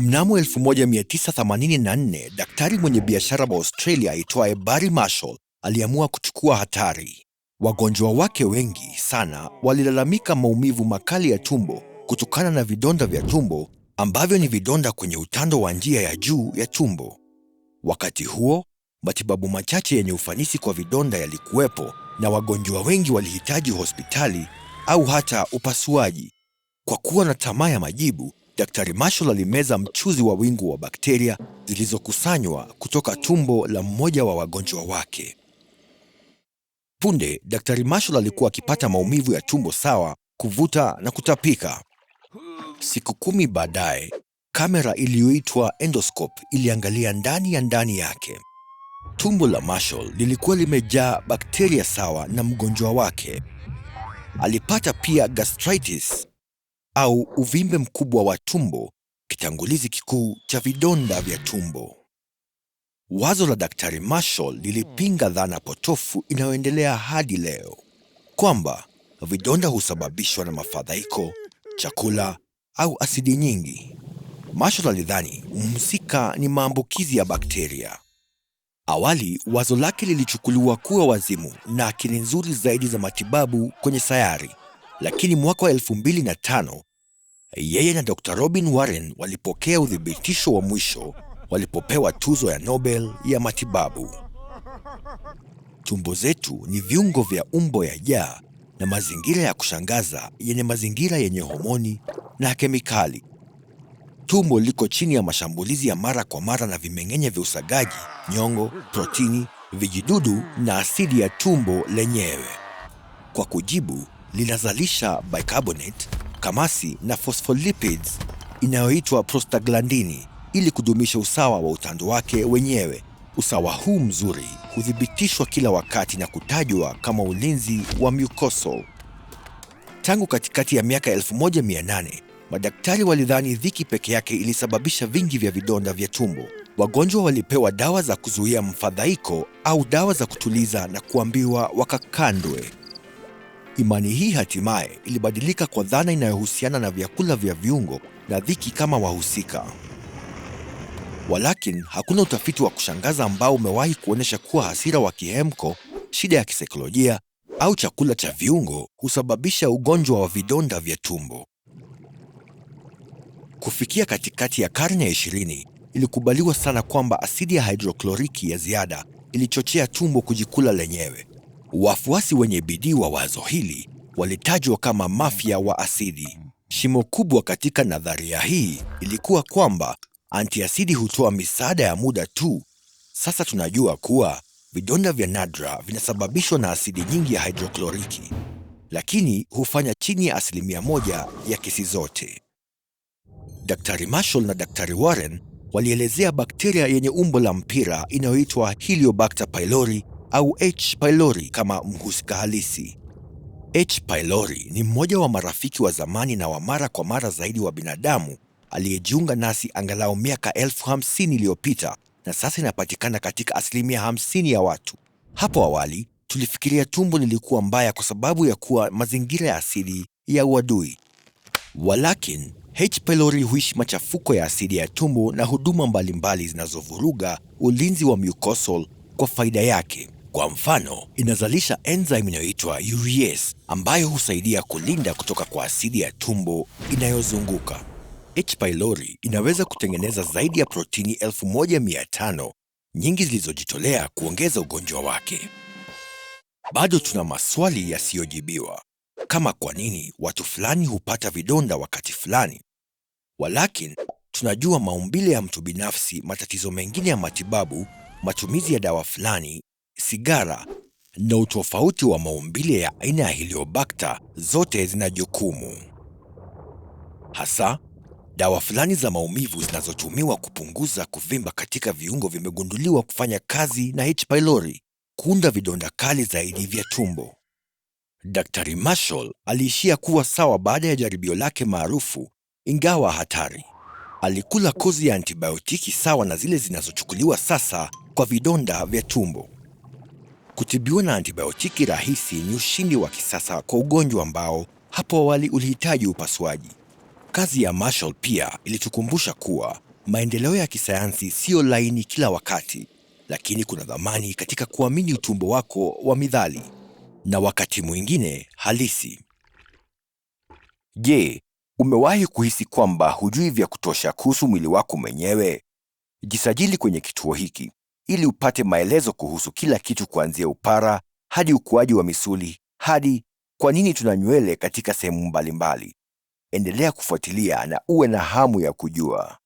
Mnamo 1984, daktari mwenye biashara wa Australia aitwaye Barry Marshall aliamua kuchukua hatari. Wagonjwa wake wengi sana walilalamika maumivu makali ya tumbo kutokana na vidonda vya tumbo ambavyo ni vidonda kwenye utando wa njia ya juu ya tumbo. Wakati huo, matibabu machache yenye ufanisi kwa vidonda yalikuwepo na wagonjwa wengi walihitaji hospitali au hata upasuaji. Kwa kuwa na tamaa ya majibu, Daktari Marshall alimeza mchuzi wa wingu wa bakteria zilizokusanywa kutoka tumbo la mmoja wa wagonjwa wake. Punde, Daktari Marshall alikuwa akipata maumivu ya tumbo sawa, kuvuta na kutapika. Siku 10 baadaye, kamera iliyoitwa endoscope iliangalia ndani yake. Tumbo la Marshall lilikuwa limejaa bakteria sawa na mgonjwa wake. Alipata pia gastritis au uvimbe mkubwa wa tumbo, kitangulizi kikuu cha vidonda vya tumbo. Wazo la Daktari Marshall lilipinga dhana potofu inayoendelea hadi leo kwamba vidonda husababishwa na mafadhaiko, chakula au asidi nyingi. Marshall alidhani mhusika ni maambukizi ya bakteria. Awali, wazo lake lilichukuliwa kuwa wazimu na akili nzuri zaidi za matibabu kwenye sayari. Lakini mwaka wa 2005, yeye na Dr. Robin Warren walipokea uthibitisho wa mwisho walipopewa tuzo ya Nobel ya matibabu. Tumbo zetu ni viungo vya umbo ya jaa na mazingira ya kushangaza yenye mazingira yenye homoni na kemikali. Tumbo liko chini ya mashambulizi ya mara kwa mara na vimeng'enya vya usagaji, nyongo, protini, vijidudu na asidi ya tumbo lenyewe. Kwa kujibu, linazalisha bicarbonate, kamasi na phospholipids inayoitwa prostaglandini ili kudumisha usawa wa utando wake wenyewe. Usawa huu mzuri huthibitishwa kila wakati na kutajwa kama ulinzi wa mucosal. Tangu katikati ya miaka 1800, madaktari walidhani dhiki peke yake ilisababisha vingi vya vidonda vya tumbo. Wagonjwa walipewa dawa za kuzuia mfadhaiko au dawa za kutuliza na kuambiwa wakakandwe. Imani hii hatimaye ilibadilika kwa dhana inayohusiana na vyakula vya viungo na dhiki kama wahusika. Walakin, hakuna utafiti wa kushangaza ambao umewahi kuonyesha kuwa hasira wa kihemko, shida ya kisaikolojia au chakula cha viungo husababisha ugonjwa wa vidonda vya tumbo. Kufikia katikati ya karne ya 20, ilikubaliwa sana kwamba asidi ya hidrokloriki ya ziada ilichochea tumbo kujikula lenyewe. Wafuasi wenye bidii wa wazo hili walitajwa kama mafia wa asidi. Shimo kubwa katika nadharia hii ilikuwa kwamba antiasidi hutoa misaada ya muda tu. Sasa tunajua kuwa vidonda vya nadra vinasababishwa na asidi nyingi ya hidrokloriki, lakini hufanya chini ya 1% ya kesi zote. Daktari Marshall na Daktari Warren walielezea bakteria yenye umbo la mpira inayoitwa Heliobacter pylori au H. pylori kama mhusika halisi. H. pylori ni mmoja wa marafiki wa zamani na wa mara kwa mara zaidi wa binadamu aliyejiunga nasi angalau miaka 50,000 iliyopita, na sasa inapatikana katika 50% ya watu. Hapo awali, tulifikiria tumbo lilikuwa mbaya kwa sababu ya kuwa mazingira ya asidi ya uadui. Walakin, H. pylori huishi machafuko ya asidi ya tumbo na huduma mbalimbali zinazovuruga ulinzi wa mucosal kwa faida yake. Kwa mfano, inazalisha enzyme inayoitwa urease ambayo husaidia kulinda kutoka kwa asidi ya tumbo inayozunguka. H. pylori inaweza kutengeneza zaidi ya protini 1500, nyingi zilizojitolea kuongeza ugonjwa wake. Bado tuna maswali yasiyojibiwa, kama kwa nini watu fulani hupata vidonda wakati fulani. Walakin, tunajua maumbile ya mtu binafsi, matatizo mengine ya matibabu, matumizi ya dawa fulani, sigara na utofauti wa maumbile ya aina ya Heliobacter zote zina jukumu. Hasa, dawa fulani za maumivu zinazotumiwa kupunguza kuvimba katika viungo vimegunduliwa kufanya kazi na H. pylori, kuunda vidonda kali zaidi vya tumbo. Daktari Marshall aliishia kuwa sawa baada ya jaribio lake maarufu, ingawa hatari. Alikula kozi ya antibiotiki sawa na zile zinazochukuliwa sasa kwa vidonda vya tumbo. Kutibiwa na antibiotiki rahisi ni ushindi wa kisasa kwa ugonjwa ambao hapo awali ulihitaji upasuaji. Kazi ya Marshall pia ilitukumbusha kuwa Maendeleo ya kisayansi siyo laini kila wakati, lakini kuna dhamani katika kuamini utumbo wako wa mithali na wakati mwingine halisi. Je, umewahi kuhisi kwamba hujui vya kutosha kuhusu mwili wako mwenyewe? Jisajili kwenye kituo hiki ili upate maelezo kuhusu kila kitu, kuanzia upara hadi ukuaji wa misuli hadi kwa nini tuna nywele katika sehemu mbalimbali. Endelea kufuatilia na uwe na hamu ya kujua.